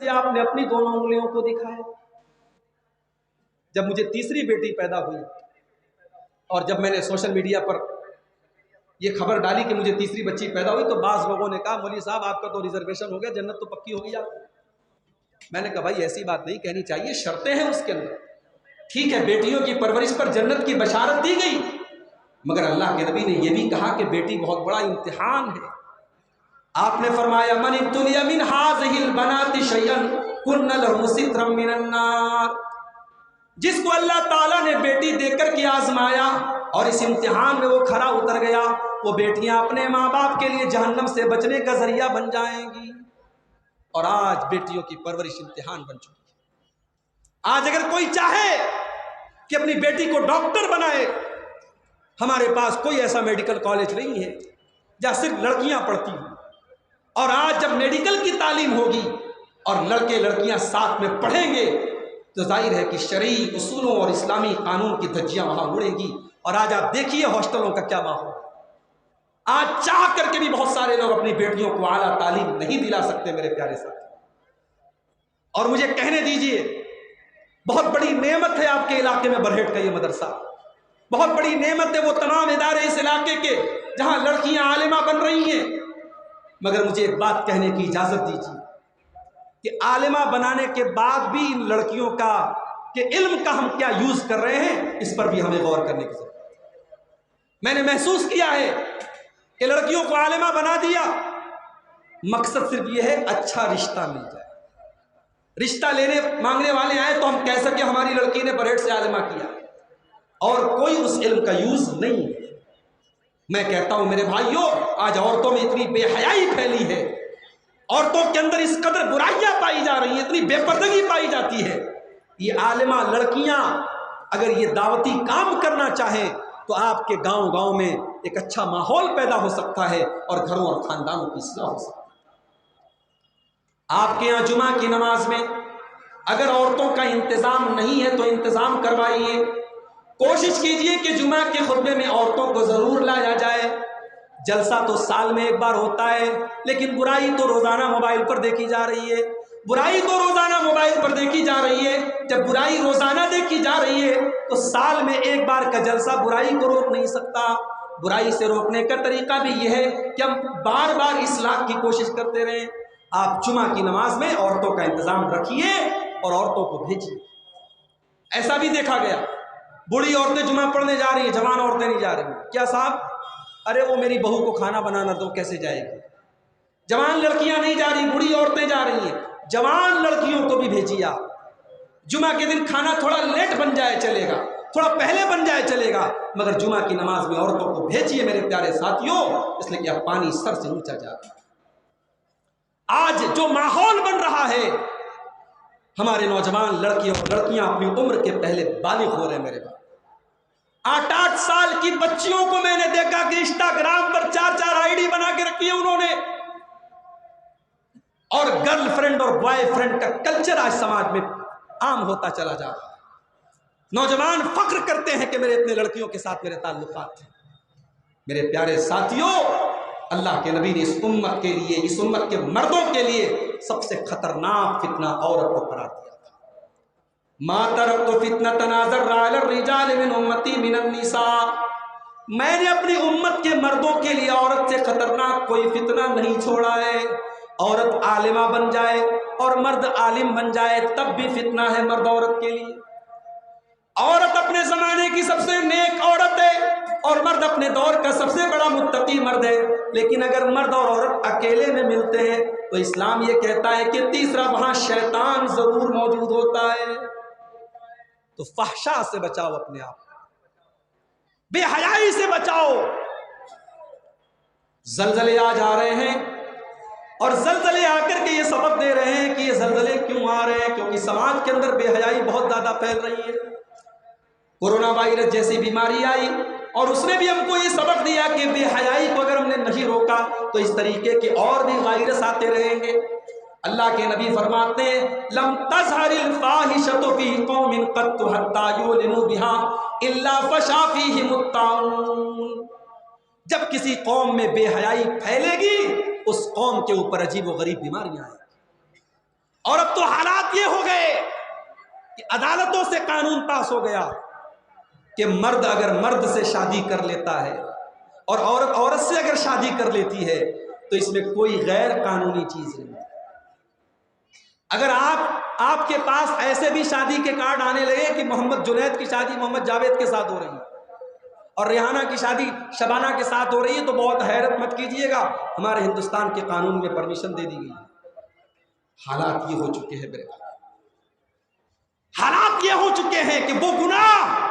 کہ آپ نے اپنی دونوں انگلیوں کو دکھایا۔ جب مجھے تیسری بیٹی پیدا ہوئی اور جب میں نے سوشل میڈیا پر یہ خبر ڈالی کہ مجھے تیسری بچی پیدا ہوئی، تو بعض لوگوں نے کہا مولوی صاحب آپ کا تو ریزرویشن ہو گیا، جنت تو پکی ہو گئی آپ۔ میں نے کہا بھائی ایسی بات نہیں کہنی چاہیے، شرطیں ہیں اس کے اندر۔ ٹھیک ہے بیٹیوں کی پرورش پر جنت کی بشارت دی گئی، مگر اللہ کے نبی نے یہ بھی کہا کہ بیٹی بہت بڑا امتحان ہے۔ آپ نے فرمایا من ابتلی من هذه البنات شيئا كن له سترا من النار، جس کو اللہ تعالیٰ نے بیٹی دے کر کے آزمایا اور اس امتحان میں وہ کھرا اتر گیا، وہ بیٹیاں اپنے ماں باپ کے لیے جہنم سے بچنے کا ذریعہ بن جائیں گی۔ اور آج بیٹیوں کی پرورش امتحان بن چکی ہے۔ آج اگر کوئی چاہے کہ اپنی بیٹی کو ڈاکٹر بنائے، ہمارے پاس کوئی ایسا میڈیکل کالج نہیں ہے جہاں صرف لڑکیاں پڑھتی ہیں، اور آج جب میڈیکل کی تعلیم ہوگی اور لڑکے لڑکیاں ساتھ میں پڑھیں گے تو ظاہر ہے کہ شرعی اصولوں اور اسلامی قانون کی دھجیاں وہاں اڑیں گی۔ اور آج آپ دیکھیے ہاسٹلوں کا کیا ماحول، آج چاہ کر کے بھی بہت سارے لوگ اپنی بیٹیوں کو اعلیٰ تعلیم نہیں دلا سکتے میرے پیارے ساتھی۔ اور مجھے کہنے دیجئے بہت بڑی نعمت ہے آپ کے علاقے میں برہٹ کا یہ مدرسہ، بہت بڑی نعمت ہے وہ تمام ادارے اس علاقے کے جہاں لڑکیاں عالمہ بن رہی ہیں، مگر مجھے ایک بات کہنے کی اجازت دیجیے کہ عالمہ بنانے کے بعد بھی ان لڑکیوں کا کہ علم کا ہم کیا یوز کر رہے ہیں، اس پر بھی ہمیں غور کرنے کی ضرورت ہے۔ میں نے محسوس کیا ہے کہ لڑکیوں کو عالمہ بنا دیا، مقصد صرف یہ ہے اچھا رشتہ مل جائے، رشتہ لینے مانگنے والے آئے تو ہم کہہ سکیں ہماری لڑکی نے برہٹ سے عالمہ کیا، اور کوئی اس علم کا یوز نہیں ہے۔ میں کہتا ہوں میرے بھائیوں، آج عورتوں میں اتنی بے حیائی پھیلی ہے، عورتوں کے اندر اس قدر برائیاں پائی جا رہی ہیں، اتنی بے پردگی پائی جاتی ہے۔ یہ عالمہ لڑکیاں اگر یہ دعوتی کام کرنا چاہیں تو آپ کے گاؤں گاؤں میں ایک اچھا ماحول پیدا ہو سکتا ہے اور گھروں اور خاندانوں کی اصلاح ہو سکتی ہے۔ آپ کے یہاں جمعہ کی نماز میں اگر عورتوں کا انتظام نہیں ہے تو انتظام کروائیے، کوشش کیجئے کہ جمعہ کے خطبے میں عورتوں کو ضرور لایا جائے۔ جلسہ تو سال میں ایک بار ہوتا ہے، لیکن برائی تو روزانہ موبائل پر دیکھی جا رہی ہے، برائی تو روزانہ موبائل پر دیکھی جا رہی ہے۔ جب برائی روزانہ دیکھی جا رہی ہے تو سال میں ایک بار کا جلسہ برائی کو روک نہیں سکتا۔ برائی سے روکنے کا طریقہ بھی یہ ہے کہ ہم بار بار اصلاح کی کوشش کرتے رہیں۔ آپ جمعہ کی نماز میں عورتوں کا انتظام رکھیے اور عورتوں کو بھیجیے۔ ایسا بھی دیکھا گیا بوڑھی عورتیں جمعہ پڑھنے جا رہی ہیں، جوان عورتیں نہیں جا رہی ہیں، کیا صاحب ارے وہ میری بہو کو کھانا بنانا دو، کیسے جائے گی؟ جوان لڑکیاں نہیں جا رہی، بوڑھی عورتیں جا رہی ہیں، جوان لڑکیوں کو بھی بھیجیے آپ۔ جمعہ کے دن کھانا تھوڑا لیٹ بن جائے چلے گا، تھوڑا پہلے بن جائے چلے گا، مگر جمعہ کی نماز میں عورتوں کو بھیجیے میرے پیارے ساتھیوں، اس لیے کہ اب پانی سر سے اونچا جا رہا ہے۔ آج جو ماحول بن رہا ہے، ہمارے نوجوان لڑکے اور لڑکیاں اپنی عمر کے پہلے بالغ ہو رہے ہیں میرے بھائی۔ 8 سال کی بچیوں کو میں نے دیکھا کہ انسٹاگرام پر 4 آئی ڈی بنا کے رکھی ہے انہوں نے، اور گرل فرینڈ اور بوائے فرینڈ کا کلچر آج سماج میں عام ہوتا چلا جا رہا ہے۔ نوجوان فخر کرتے ہیں کہ میرے اتنے لڑکیوں کے ساتھ میرے تعلقات ہیں۔ میرے پیارے ساتھیوں، اللہ کے نبی نے اس امت کے لیے، اس امت کے مردوں کے لیے سب سے خطرناک فتنہ عورت کو قرار دیا تھا۔ ما ترکت فتنۃ ضر علی الرجال من امتی من النساء، میں نے اپنی امت کے مردوں کے لیے عورت سے خطرناک کوئی فتنہ نہیں چھوڑا ہے۔ عورت عالمہ بن جائے اور مرد عالم بن جائے تب بھی فتنہ ہے مرد عورت کے لیے۔ عورت اپنے زمانے کی سب سے نیک عورت ہے اور مرد اپنے دور کا سب سے بڑا متقی مرد ہے، لیکن اگر مرد اور عورت اکیلے میں ملتے ہیں تو اسلام یہ کہتا ہے کہ تیسرا وہاں شیطان ضرور موجود ہوتا ہے۔ تو فحشاء سے بچاؤ اپنے آپ، بے حیائی سے بچاؤ۔ زلزلے آ جا رہے ہیں اور زلزلے آ کر کے یہ سبق دے رہے ہیں کہ یہ زلزلے کیوں آ رہے ہیں، کیونکہ سماج کے اندر بے حیائی بہت زیادہ پھیل رہی ہے۔ کورونا وائرس جیسی بیماری آئی اور اس نے بھی ہم کو یہ سبق دیا کہ بے حیائی کو اگر ہم نے نہیں روکا تو اس طریقے کے اور بھی وائرس آتے رہیں گے۔ اللہ کے نبی فرماتے ہیں لم تظہر الفاحشۃ فی قوم قط حتی یعلنوا بها الا فشا فیہم الطاعون، جب کسی قوم میں بے حیائی پھیلے گی اس قوم کے اوپر عجیب و غریب بیماریاں آئیں، اور اب تو حالات یہ ہو گئے کہ عدالتوں سے قانون پاس ہو گیا کہ مرد اگر مرد سے شادی کر لیتا ہے اور عورت عورت سے اگر شادی کر لیتی ہے تو اس میں کوئی غیر قانونی چیز نہیں. اگر آپ کے پاس ایسے بھی شادی کے کارڈ آنے لگے کہ محمد جنید کی شادی محمد جاوید کے ساتھ ہو رہی ہے اور ریحانہ کی شادی شبانہ کے ساتھ ہو رہی ہے تو بہت حیرت مت کیجئے گا، ہمارے ہندوستان کے قانون میں پرمیشن دے دی گئی. حالات یہ ہو چکے ہیں میرے بھائی، حالات یہ ہو چکے ہیں کہ وہ گناہ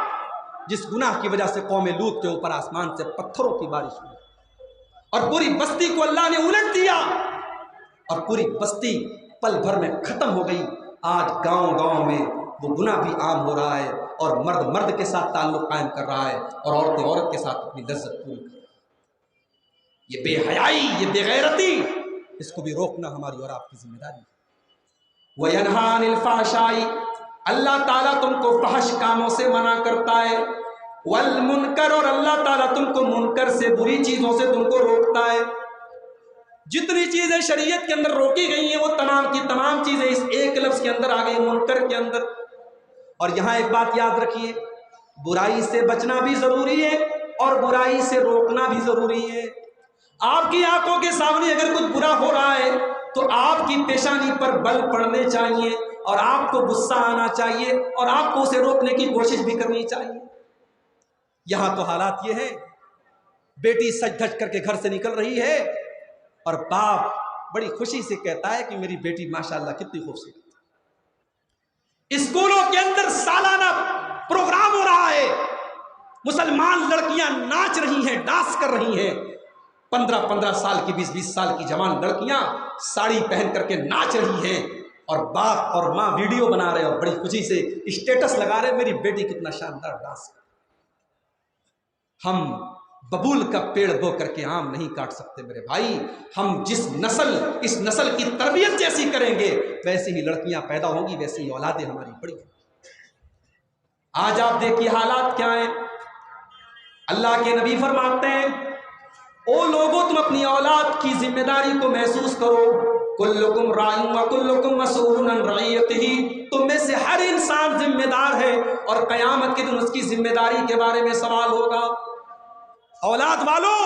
جس گناہ کی وجہ سے قوم لوط کے اوپر آسمان سے پتھروں کی بارش ہوئی اور پوری بستی کو اللہ نے الٹ دیا اور پوری بستی پل بھر میں ختم ہو گئی. آج گاؤں گاؤں میں وہ گناہ بھی عام ہو رہا ہے اور مرد مرد کے ساتھ تعلق قائم کر رہا ہے اور عورت عورت کے ساتھ اپنی لذت پوری کر رہی ہے. یہ بے حیائی، یہ بے غیرتی، اس کو بھی روکنا ہماری اور آپ کی ذمہ داری ہے. وَيَنْهَا عَنِ الْفَحْشَاءِ، اللہ تعالیٰ تم کو فحش کاموں سے منع کرتا ہے. وَالْمُنْکَرَ، اور اللہ تعالیٰ تم کو منکر سے، بری چیزوں سے تم کو روکتا ہے. جتنی چیزیں شریعت کے اندر روکی گئی ہیں وہ تمام کی تمام چیزیں اس ایک لفظ کے اندر آ گئی، منکر کے اندر. اور یہاں ایک بات یاد رکھیے، برائی سے بچنا بھی ضروری ہے اور برائی سے روکنا بھی ضروری ہے. آپ کی آنکھوں کے سامنے اگر کچھ برا ہو رہا ہے تو آپ کی پیشانی پر بل پڑنے چاہیے اور آپ کو غصہ آنا چاہیے اور آپ کو اسے روکنے کی کوشش بھی کرنی چاہیے. یہاں تو حالات یہ ہے، بیٹی سج دھج کر کے گھر سے نکل رہی ہے اور باپ بڑی خوشی سے کہتا ہے کہ میری بیٹی ماشاءاللہ کتنی خوبصورت ہے. اسکولوں کے اندر سالانہ پروگرام ہو رہا ہے، مسلمان لڑکیاں ناچ رہی ہیں، ڈانس کر رہی ہیں. 15 سال کی 20 سال کی جوان لڑکیاں ساڑی پہن کر کے ناچ رہی ہیں اور باپ اور ماں ویڈیو بنا رہے اور بڑی خوشی سے اسٹیٹس لگا رہے میری بیٹی کتنا شاندار ڈانس کر. ہم ببول کا پیڑ بو کر کے آم نہیں کاٹ سکتے میرے بھائی. ہم اس نسل کی تربیت جیسی کریں گے ویسے ہی لڑکیاں پیدا ہوں گی، ویسے ہی اولادیں ہماری بڑی ہوں گی. آج آپ دیکھیے حالات کیا ہیں. اللہ کے نبی فرماتے ہیں او لوگوں تم اپنی اولاد کی ذمہ داری کو محسوس کرو. کلکم راع وکلکم مسئول عن رعیتہ، تم میں سے ہر انسان ذمہ دار ہے اور قیامت کے دن اس کی ذمہ داری کے بارے میں سوال ہوگا. اولاد والو،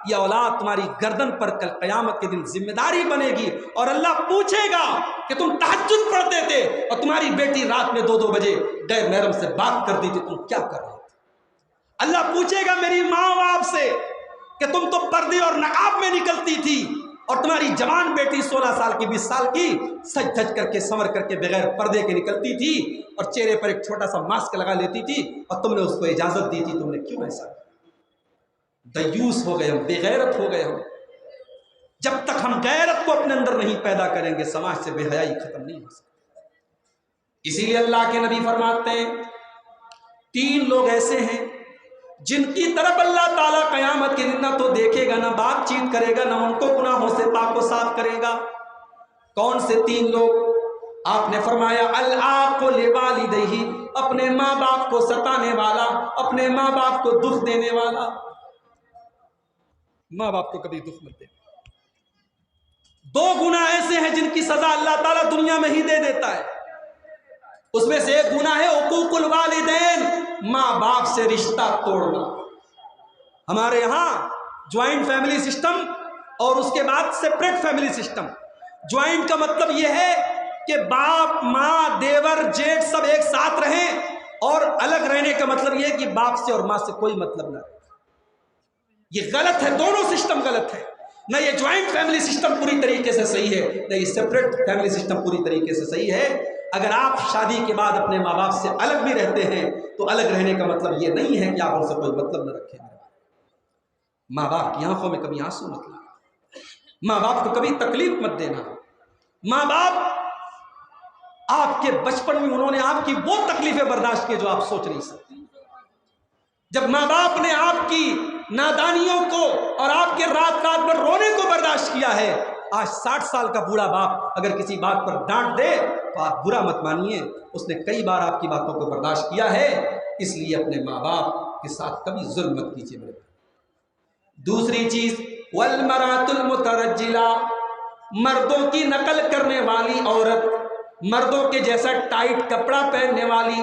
یہ اولاد تمہاری گردن پر کل قیامت کے دن ذمہ داری بنے گی اور اللہ پوچھے گا کہ تم تہجد پڑھتے تھے اور تمہاری بیٹی رات میں 2 بجے غیر محرم سے بات کرتی تھی، تم کیا کر رہے تھے. اللہ پوچھے گا میری ماں باپ سے کہ تم تو پردے اور نقاب میں نکلتی تھی اور تمہاری جوان بیٹی 16 سال کی 20 سال کی سج دھج کر کے سنور کر کے بغیر پردے کے نکلتی تھی اور چہرے پر ایک چھوٹا سا ماسک لگا لیتی تھی اور تم نے اس کو اجازت دی تھی. تم نے کیوں ایسا کیا؟ دیوس ہو گئے ہم، بے غیرت ہو گئے ہم. جب تک ہم غیرت کو اپنے اندر نہیں پیدا کریں گے سماج سے بے حیائی ختم نہیں ہو سکتی. اسی لیے اللہ کے نبی فرماتے ہیں 3 لوگ ایسے ہیں جن کی طرف اللہ تعالیٰ قیامت کے دن نہ تو دیکھے گا، نہ بات چیت کرے گا، نہ ان کو گناہوں سے پاک و صاف کرے گا. کون سے 3 لوگ؟ آپ نے فرمایا العاق لوالدیہ، اپنے ماں باپ کو ستانے والا، اپنے ماں باپ کو دکھ دینے والا. ماں باپ کو کبھی دکھ مت دے. 2 گناہ ایسے ہیں جن کی سزا اللہ تعالیٰ دنیا میں ہی دے دیتا ہے. اس میں سے ایک گناہ ہے حقوق الوالدین، ماں باپ سے رشتہ توڑنا. ہمارے یہاں جوائنٹ فیملی سسٹم اور اس کے بعد سپریٹ فیملی سسٹم. جوائنٹ کا مطلب یہ ہے کہ باپ ماں دیور جیٹھ سب ایک ساتھ رہیں، اور الگ رہنے کا مطلب یہ ہے کہ باپ سے اور ماں سے کوئی مطلب نہ رہے. یہ غلط ہے، دونوں سسٹم غلط ہے. نہ یہ جوائنٹ فیملی سسٹم پوری طریقے سے صحیح ہے، نہ یہ سپریٹ فیملی سسٹم پوری طریقے سے صحیح ہے. اگر آپ شادی کے بعد اپنے ماں باپ سے الگ بھی رہتے ہیں تو الگ رہنے کا مطلب یہ نہیں ہے کہ آپ ان سے کوئی مطلب نہ رکھیں. ماں باپ کی آنکھوں میں کبھی آنسو مت لانا، ماں باپ کو کبھی تکلیف مت دینا. ماں باپ آپ کے بچپن میں انہوں نے آپ کی وہ تکلیفیں برداشت کی جو آپ سوچ نہیں سکتے. جب ماں باپ نے آپ کی نادانیوں کو اور آپ کے رات رات بھر رونے کو برداشت کیا ہے، آج 60 سال کا بوڑھا باپ اگر کسی بات پر ڈانٹ دے تو آپ برا مت مانیے، اس نے کئی بار آپ کی باتوں کو برداشت کیا ہے. اس لیے اپنے ماں باپ کے ساتھ کبھی ظلم مت کیجیے میرے. دوسری چیز والمرأة المترجلہ، مردوں کی نقل کرنے والی عورت. مردوں کے جیسا ٹائٹ کپڑا پہننے والی،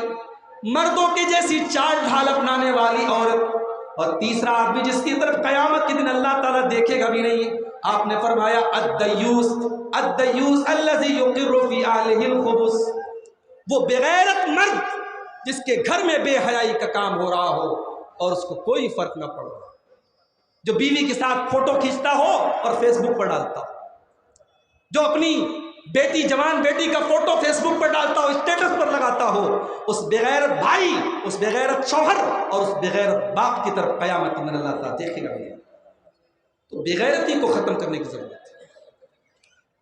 مردوں کے جیسی چال ڈھال اپنانے والی عورت، اور تیسرا آدمی جس کی طرف قیامت کے دن اللہ تعالیٰ دیکھے گا بھی نہیں. آپ نے فرمایا الدیوس، الدیوس الذی یقر فی اہلہ الخبث، وہ بغیرت مرد جس کے گھر میں بے حیائی کا کام ہو رہا ہو اور اس کو کوئی فرق نہ پڑ رہا، جو بیوی کے ساتھ فوٹو کھینچتا ہو اور فیس بک پر ڈالتا ہو، جو اپنی بیٹی، جوان بیٹی کا فوٹو فیس بک پر ڈالتا ہو، اسٹیٹس پر لگاتا ہو، اس بغیرت بھائی، اس بغیرت شوہر اور اس بغیرت باپ کی طرف قیامت میں اللہ تعالیٰ دیکھے گا. تو بغیرتی کو ختم کرنے کی ضرورت ہے.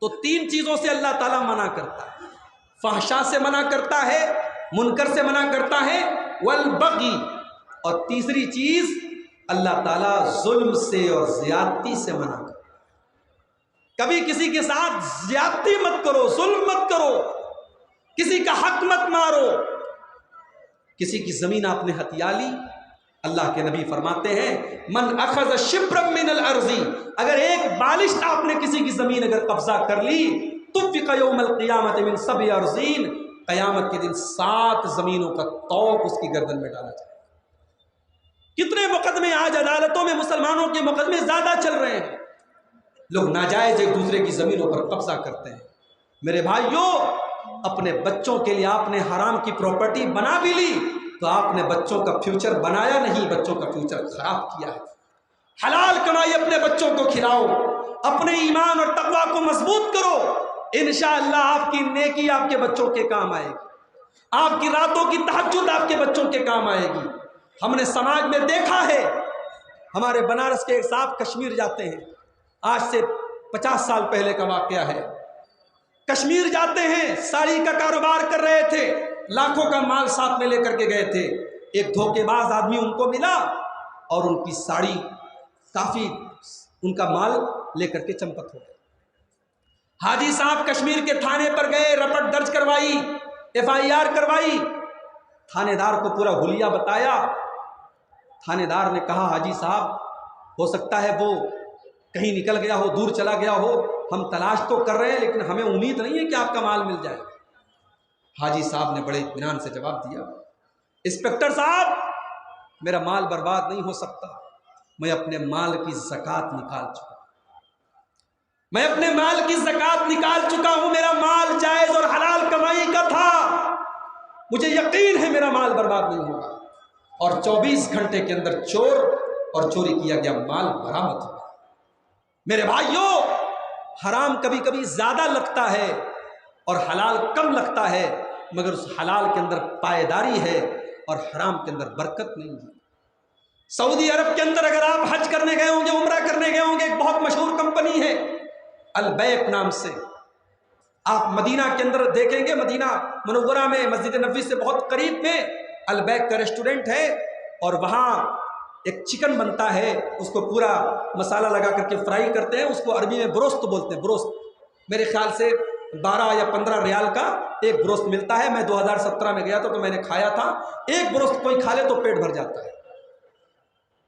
تو تین چیزوں سے اللہ تعالیٰ منع کرتا ہے، فحشاء سے منع کرتا ہے، منکر سے منع کرتا ہے، والبغی، اور تیسری چیز اللہ تعالیٰ ظلم سے اور زیادتی سے منع کرتا ہے. کبھی کسی کے ساتھ زیادتی مت کرو، ظلم مت کرو، کسی کا حق مت مارو. کسی کی زمین آپ نے ہتھیا لی، اللہ کے نبی فرماتے ہیں من اخذ شبرا من الارض، اگر ایک بالشت آپ نے کسی کی زمین اگر قبضہ کر لی، طفق یوم القیامت من 7 ارضین، قیامت کے دن 7 زمینوں کا طوق اس کی گردن میں ڈالا جائے. کتنے مقدمے آج عدالتوں میں مسلمانوں کے مقدمے زیادہ چل رہے ہیں، لوگ ناجائز ایک دوسرے کی زمینوں پر قبضہ کرتے ہیں. میرے بھائیوں، اپنے بچوں کے لیے آپ نے حرام کی پراپرٹی بنا بھی لی تو آپ نے بچوں کا فیوچر بنایا نہیں، بچوں کا فیوچر خراب کیا ہے. حلال کمائی اپنے بچوں کو کھلاؤ، اپنے ایمان اور تقوی کو مضبوط کرو، انشاءاللہ آپ کی نیکی آپ کے بچوں کے کام آئے گی، آپ کی راتوں کی تہجد آپ کے بچوں کے کام آئے گی. ہم نے سماج میں دیکھا ہے، ہمارے بنارس کے ایک صاحب کشمیر جاتے ہیں، آج سے 50 سال پہلے کا واقعہ ہے. کشمیر جاتے ہیں، ساڑی کا کاروبار کر رہے تھے، لاکھوں کا مال ساتھ میں لے کر کے گئے تھے. ایک دھوکے باز آدمی ان کو ملا اور ان کی ساڑی، کافی ان کا مال لے کر کے چمپت ہو گئے. حاجی صاحب کشمیر کے تھانے پر گئے، رپٹ درج کروائی، FIR کروائی، تھانے دار کو پورا حلیہ بتایا. تھانے دار نے کہا حاجی صاحب ہو سکتا ہے وہ کہیں نکل گیا ہو، دور چلا گیا ہو، ہم تلاش تو کر رہے ہیں لیکن ہمیں امید نہیں ہے کہ آپ کا مال مل جائے. حاجی صاحب نے بڑے اطمینان سے جواب دیا انسپکٹر صاحب میرا مال برباد نہیں ہو سکتا، میں اپنے مال کی زکوٰۃ نکال چکا ہوں، میں اپنے مال کی زکوٰۃ نکال چکا ہوں، میرا مال جائز اور حلال کمائی کا تھا، مجھے یقین ہے میرا مال برباد نہیں ہوگا. اور 24 گھنٹے کے اندر چور اور چوری کیا گیا مال برآمد ہوا. میرے بھائیوں، حرام کبھی کبھی زیادہ لگتا ہے اور حلال کم لگتا ہے، مگر اس حلال کے اندر پائیداری ہے اور حرام کے اندر برکت نہیں ہے. سعودی عرب کے اندر اگر آپ حج کرنے گئے ہوں گے، عمرہ کرنے گئے ہوں گے، ایک بہت مشہور کمپنی ہے البیک نام سے. آپ مدینہ کے اندر دیکھیں گے، مدینہ منورہ میں مسجد نبوی سے بہت قریب میں البیک کا ریسٹورنٹ ہے، اور وہاں ایک چکن بنتا ہے، اس کو پورا مسالہ لگا کر کے فرائی کرتے ہیں، اس کو عربی میں بروست بولتے ہیں. بروست میرے خیال سے 12 یا 15 ریال کا ایک بروست ملتا ہے. میں 2017 میں گیا تھا تو میں نے کھایا تھا. ایک بروست کوئی کھا لے تو پیٹ بھر جاتا ہے.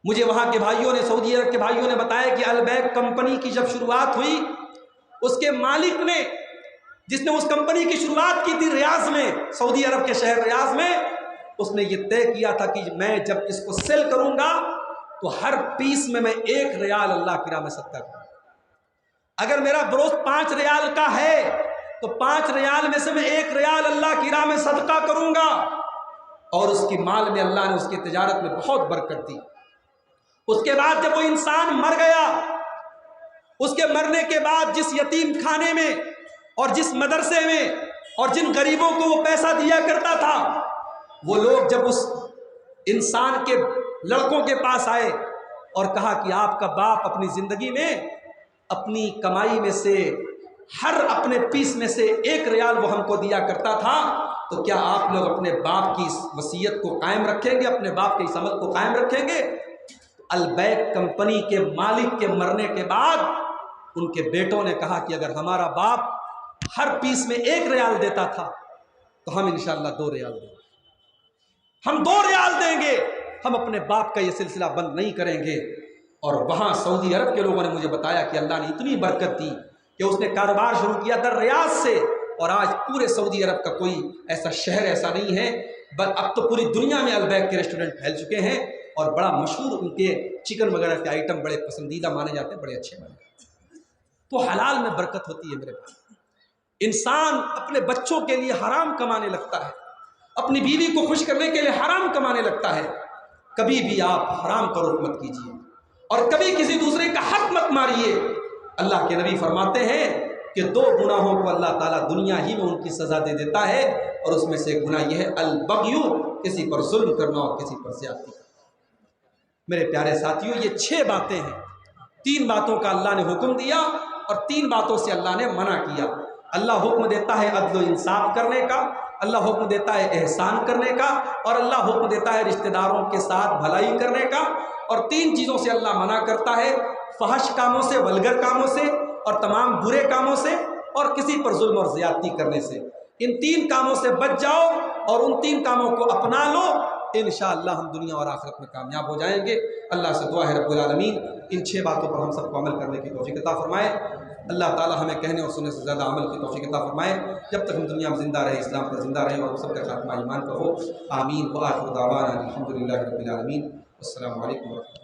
مجھے وہاں کے بھائیوں نے، سعودی عرب کے بھائیوں نے بتایا کہ البیک کمپنی کی جب شروعات ہوئی، اس کے مالک نے، جس نے اس کمپنی کی شروعات کی تھی ریاض میں، سعودی عرب کے شہر ریاض میں، اس نے یہ طے کیا تھا کہ میں جب اس کو سیل کروں گا تو ہر پیس میں 1 ریال اللہ کی راہ میں صدقہ کروں گا. اگر میرا بروست 5 ریال کا ہے تو 5 ریال میں سے میں 1 ریال اللہ کی راہ میں صدقہ کروں گا. اور اس کی مال میں اللہ نے اس کی تجارت میں بہت برکت دی. اس کے بعد جب وہ انسان مر گیا، اس کے مرنے کے بعد جس یتیم خانے میں اور جس مدرسے میں اور جن غریبوں کو وہ پیسہ دیا کرتا تھا، وہ لوگ جب اس انسان کے لڑکوں کے پاس آئے اور کہا کہ آپ کا باپ اپنی زندگی میں اپنی کمائی میں سے ہر اپنے پیس میں سے 1 ریال وہ ہم کو دیا کرتا تھا، تو کیا آپ لوگ اپنے باپ کی اس وصیت کو قائم رکھیں گے، اپنے باپ کے اس عمل کو قائم رکھیں گے؟ البیک کمپنی کے مالک کے مرنے کے بعد ان کے بیٹوں نے کہا کہ اگر ہمارا باپ ہر پیس میں 1 ریال دیتا تھا تو ہم انشاءاللہ 2 ریال دیں گے، ہم 2 ریال دیں گے، ہم اپنے باپ کا یہ سلسلہ بند نہیں کریں گے. اور وہاں سعودی عرب کے لوگوں نے مجھے بتایا کہ اللہ نے اتنی برکت دی کہ اس نے کاروبار شروع کیا در ریاض سے، اور آج پورے سعودی عرب کا کوئی ایسا شہر ایسا نہیں ہے، بل اب تو پوری دنیا میں البیک کے ریسٹورنٹ پھیل چکے ہیں، اور بڑا مشہور ان کے چکن وغیرہ کے آئٹم بڑے پسندیدہ مانے جاتے ہیں، بڑے اچھے مانے جاتے ہیں۔ تو حلال میں برکت ہوتی ہے میرے بھائی۔ انسان اپنے بچوں کے لیے حرام کمانے لگتا ہے، اپنی بیوی کو خوش کرنے کے لیے حرام کمانے لگتا ہے۔ کبھی بھی آپ حرام کا رخ مت کیجیے، اور کبھی کسی دوسرے کا حق مت ماریے۔ اللہ کے نبی فرماتے ہیں کہ 2 گناہوں کو اللہ تعالیٰ دنیا ہی میں ان کی سزا دے دیتا ہے، اور اس میں سے ایک گناہ یہ ہے البغی، کسی پر ظلم کرنا اور کسی پر زیادتی کرنا۔ میرے پیارے ساتھیوں، یہ 6 باتیں ہیں۔ 3 باتوں کا اللہ نے حکم دیا اور 3 باتوں سے اللہ نے منع کیا۔ اللہ حکم دیتا ہے عدل و انصاف کرنے کا، اللہ حکم دیتا ہے احسان کرنے کا، اور اللہ حکم دیتا ہے رشتہ داروں کے ساتھ بھلائی کرنے کا، اور 3 چیزوں سے اللہ منع کرتا ہے، فحش کاموں سے، ولگر کاموں سے، اور تمام برے کاموں سے، اور کسی پر ظلم اور زیادتی کرنے سے۔ ان 3 کاموں سے بچ جاؤ اور ان 3 کاموں کو اپنا لو، انشاءاللہ ہم دنیا اور آخرت میں کامیاب ہو جائیں گے۔ اللہ سے دعا ہے رب العالمین ان 6 باتوں پر ہم سب کو عمل کرنے کی توفیق عطا فرمائے۔ اللہ تعالی ہمیں کہنے اور سننے سے زیادہ عمل کی توفیق عطا فرمائے۔ جب تک ہم دنیا میں زندہ رہے اسلام پر زندہ رہے، اور ہم سب کا خاتمہ ایمان پر ہو۔ آمین۔ وآخر دعوانا الحمدللہ رب العالمین۔ السلام علیکم ورحمۃ اللہ۔